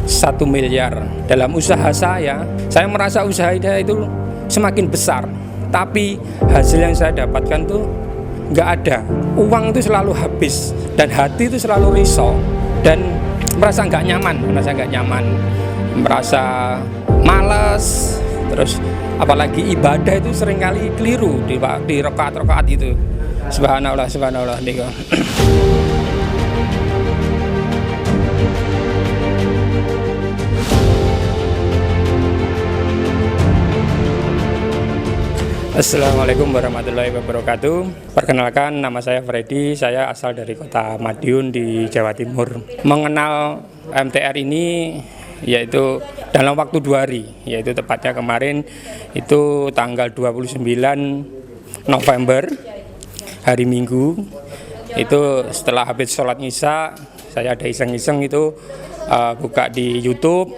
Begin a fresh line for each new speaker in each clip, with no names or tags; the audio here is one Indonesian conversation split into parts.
1 miliar. Dalam usaha saya merasa usaha saya itu semakin besar, tapi hasil yang saya dapatkan tuh nggak ada. Uang itu selalu habis dan hati itu selalu risau dan merasa nggak nyaman, merasa malas. Terus apalagi ibadah itu seringkali keliru di rakaat-rakaat itu. Subhanallah nih. Assalamualaikum warahmatullahi wabarakatuh. Perkenalkan, nama saya Freddy. Saya asal dari kota Madiun di Jawa Timur. Mengenal MTR ini yaitu dalam waktu 2 hari, yaitu tepatnya kemarin itu tanggal 29 November, hari Minggu. Itu setelah habis sholat Isya, saya ada iseng-iseng itu buka di YouTube.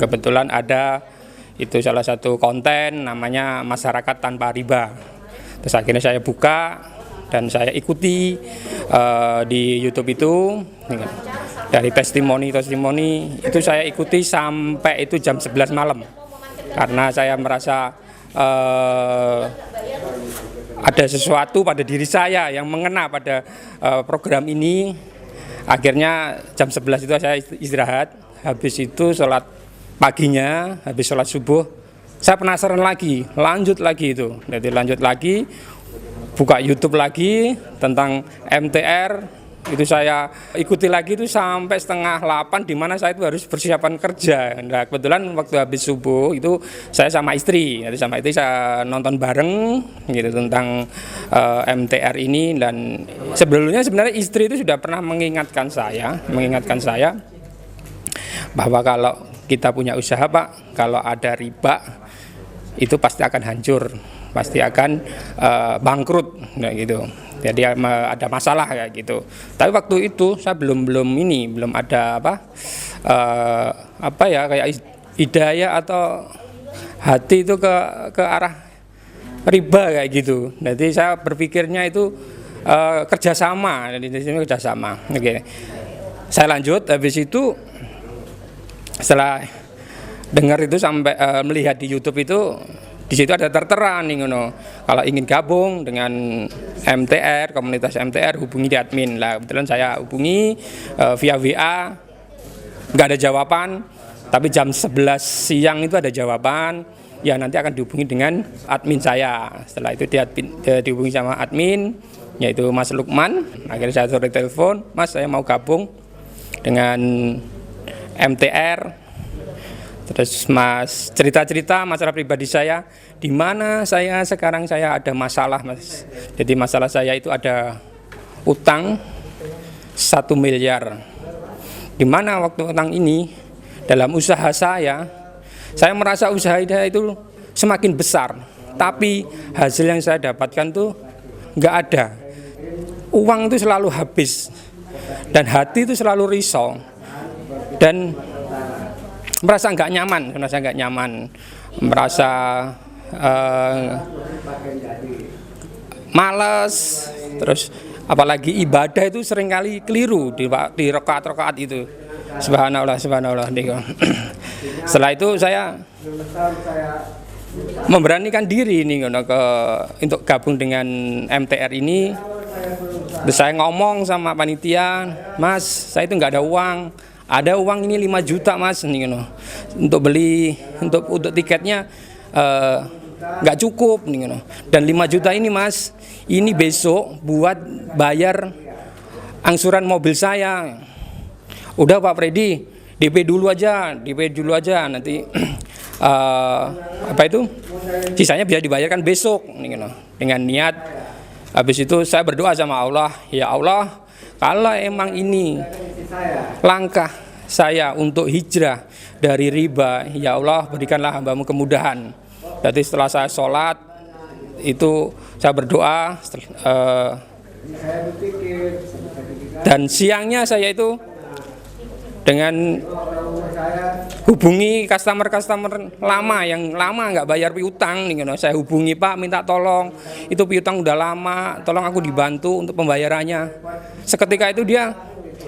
Kebetulan ada itu salah satu konten namanya Masyarakat Tanpa Riba. Terus akhirnya saya buka dan saya ikuti di YouTube itu. Dari testimoni itu saya ikuti sampai itu jam 11 malam. Karena saya merasa ada sesuatu pada diri saya yang mengena pada program ini. Akhirnya jam 11 itu saya istirahat. Habis itu sholat paginya, habis sholat subuh, saya penasaran lagi, lanjut lagi, buka YouTube lagi tentang MTR. Itu saya ikuti lagi itu sampai setengah 8, di mana saya itu harus persiapan kerja. Nah, kebetulan waktu habis subuh itu saya sama istri, saya nonton bareng gitu tentang MTR ini. Dan sebelumnya sebenarnya istri itu sudah pernah mengingatkan saya bahwa kalau kita punya usaha, Pak, kalau ada riba itu pasti akan hancur, pasti akan bangkrut, nah gitu. Jadi ada masalah kayak gitu. Tapi waktu itu saya belum ada kayak hidayah atau hati itu ke arah riba kayak gitu. Jadi saya berpikirnya itu kerjasama. Oke. Saya lanjut, habis itu setelah dengar itu sampai melihat di YouTube itu, di situ ada tertera nih ngono. Kalau ingin gabung dengan MTR, komunitas MTR, hubungi di admin. Lah kebetulan saya hubungi via WA, nggak ada jawaban. Tapi jam 11 siang itu ada jawaban. Ya nanti akan dihubungi dengan admin saya. Setelah itu dihubungi sama admin, yaitu Mas Lukman. Akhirnya saya sore telepon, Mas, saya mau gabung dengan MTR. Terus Mas cerita masalah pribadi saya, di mana sekarang saya ada masalah, Mas. Jadi masalah saya itu ada utang 1 miliar. Di mana waktu utang ini dalam usaha saya merasa usaha saya itu semakin besar, tapi hasil yang saya dapatkan tuh nggak ada. Uang itu selalu habis dan hati itu selalu risau dan merasa nggak nyaman, merasa malas. Terus apalagi ibadah itu seringkali keliru di rakaat-rakaat itu. Subhanallah nih. Setelah itu saya memberanikan diri nih untuk gabung dengan MTR ini. Terus saya ngomong sama panitia, Mas, saya itu nggak ada uang. Ada uang ini 5 juta, Mas, untuk beli untuk tiketnya nggak cukup dan 5 juta ini, Mas, ini besok buat bayar angsuran mobil saya. Udah Pak Freddy, DP dulu aja nanti sisanya bisa dibayarkan besok dengan niat. Habis itu saya berdoa sama Allah, ya Allah, kalau emang ini langkah saya untuk hijrah dari riba, ya Allah, berikanlah hamba-Mu kemudahan. Jadi setelah saya sholat itu saya berdoa, dan siangnya saya itu dengan hubungi customer lama yang lama nggak bayar piutang saya hubungi, Pak, minta tolong, itu piutang udah lama, tolong aku dibantu untuk pembayarannya. Seketika itu dia,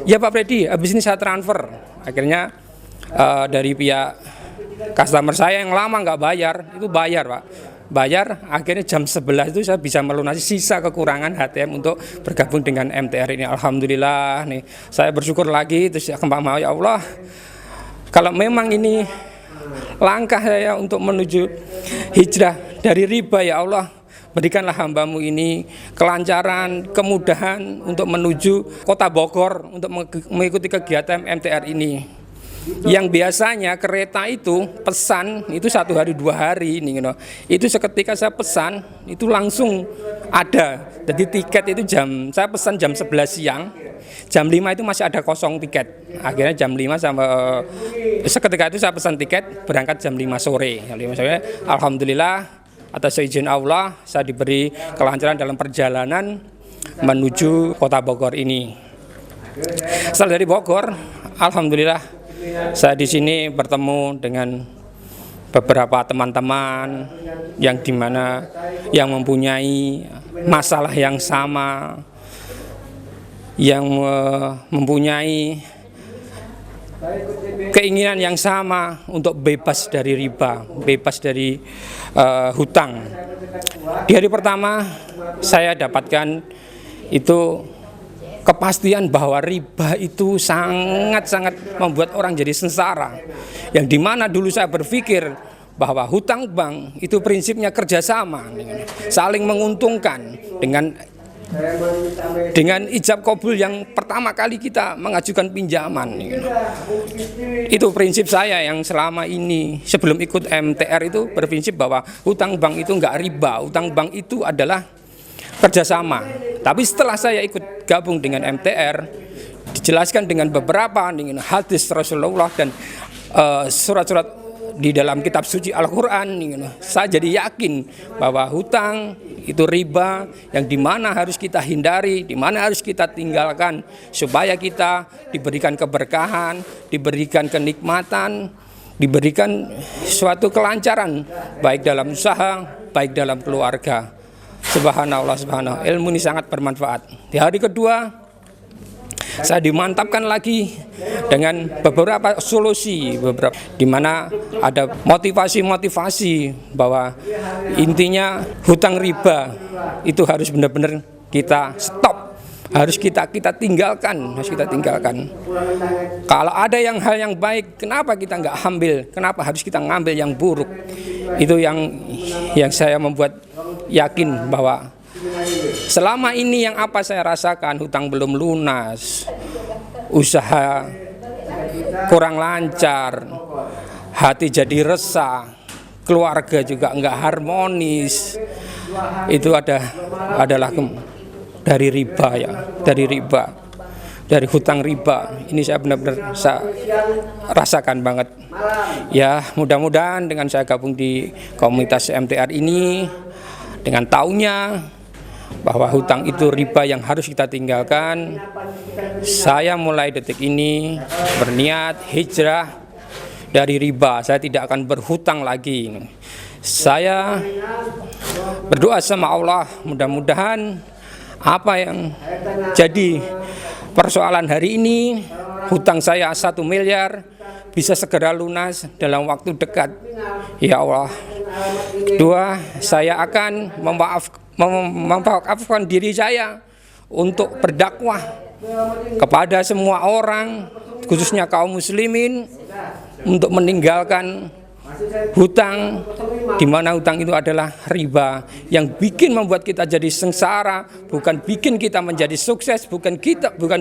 ya Pak Freddy, habis ini saya transfer. Akhirnya dari pihak customer saya yang lama nggak bayar, itu bayar Pak. Bayar, akhirnya jam 11 itu saya bisa melunasi sisa kekurangan HTM untuk bergabung dengan MTR ini. Alhamdulillah nih, saya bersyukur lagi, terus ya mau ya Allah, kalau memang ini langkah saya untuk menuju hijrah dari riba, ya Allah, berikanlah hamba-Mu ini kelancaran, kemudahan untuk menuju kota Bogor untuk mengikuti kegiatan MTR ini. Yang biasanya kereta itu pesan itu 1 hari 2 hari ini, itu seketika saya pesan itu langsung ada. Jadi tiket itu saya pesan jam 11 siang, jam 5 itu masih ada kosong tiket. Akhirnya jam 5 sampai seketika itu saya pesan tiket berangkat jam 5 sore. Alhamdulillah atas izin Allah saya diberi kelancaran dalam perjalanan menuju kota Bogor ini. Setelah dari Bogor, alhamdulillah saya di sini bertemu dengan beberapa teman-teman yang dimana yang mempunyai masalah yang sama, yang mempunyai keinginan yang sama untuk bebas dari riba, bebas dari hutang. Di hari pertama saya dapatkan itu kepastian bahwa riba itu sangat-sangat membuat orang jadi sengsara. Yang dimana dulu saya berpikir bahwa hutang bank itu prinsipnya kerjasama, saling menguntungkan dengan ijab kabul yang pertama kali kita mengajukan pinjaman. Itu prinsip saya yang selama ini sebelum ikut MTR itu berprinsip bahwa hutang bank itu enggak riba, hutang bank itu adalah kerjasama. Tapi setelah saya ikut gabung dengan MTR, dijelaskan dengan beberapa hadis Rasulullah dan surat-surat di dalam kitab suci Al-Quran, saya jadi yakin bahwa hutang itu riba yang dimana harus kita hindari, dimana harus kita tinggalkan supaya kita diberikan keberkahan, diberikan kenikmatan, diberikan suatu kelancaran baik dalam usaha, baik dalam keluarga. Subhanallah, subhanallah, ilmu ini sangat bermanfaat. Di hari kedua saya dimantapkan lagi dengan beberapa solusi, di mana ada motivasi bahwa intinya hutang riba itu harus benar-benar kita stop, harus kita tinggalkan, Kalau ada hal yang baik, kenapa kita nggak ambil? Kenapa harus kita ngambil yang buruk? Itu yang saya membuat yakin bahwa selama ini yang apa saya rasakan, hutang belum lunas, usaha kurang lancar, hati jadi resah, keluarga juga enggak harmonis, itu adalah dari riba, dari hutang riba. Ini saya benar-benar rasakan banget. Ya, mudah-mudahan dengan saya gabung di komunitas MTR ini, dengan taunya bahwa hutang itu riba yang harus kita tinggalkan, saya mulai detik ini berniat hijrah dari riba. Saya tidak akan berhutang lagi. Saya berdoa sama Allah, mudah-mudahan apa yang jadi persoalan hari ini, hutang saya 1 miliar bisa segera lunas dalam waktu dekat, ya Allah. Kedua, saya akan memaafkan diri saya untuk berdakwah kepada semua orang, khususnya kaum muslimin, untuk meninggalkan hutang, di mana hutang itu adalah riba yang membuat kita jadi sengsara, bukan bikin kita menjadi sukses, bukan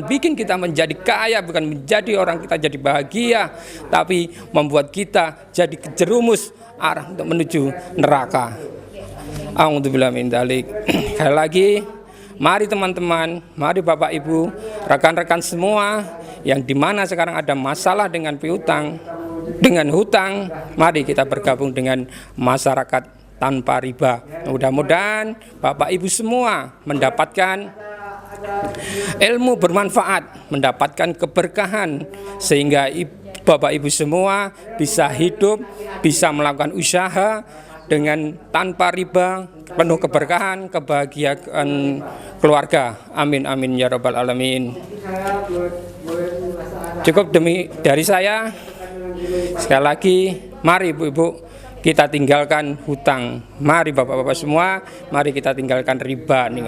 bikin kita menjadi kaya, bukan menjadi orang kita jadi bahagia, tapi membuat kita jadi kejerumus arah untuk menuju neraka. A'udzubillahi min dzalik. Sekali lagi, mari teman-teman, mari Bapak Ibu, rekan-rekan semua yang dimana sekarang ada masalah dengan piutang, dengan hutang, mari kita bergabung dengan masyarakat tanpa riba. Mudah-mudahan Bapak Ibu semua mendapatkan ilmu bermanfaat, mendapatkan keberkahan, sehingga Bapak Ibu semua bisa hidup, bisa melakukan usaha dengan tanpa riba, penuh keberkahan, kebahagiaan keluarga. Amin amin ya rabbal alamin. Cukup dari saya. Sekali lagi, mari ibu-ibu kita tinggalkan hutang. Mari bapak-bapak semua, mari kita tinggalkan riba nih.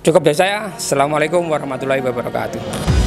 Cukup dari saya. Assalamualaikum warahmatullahi wabarakatuh.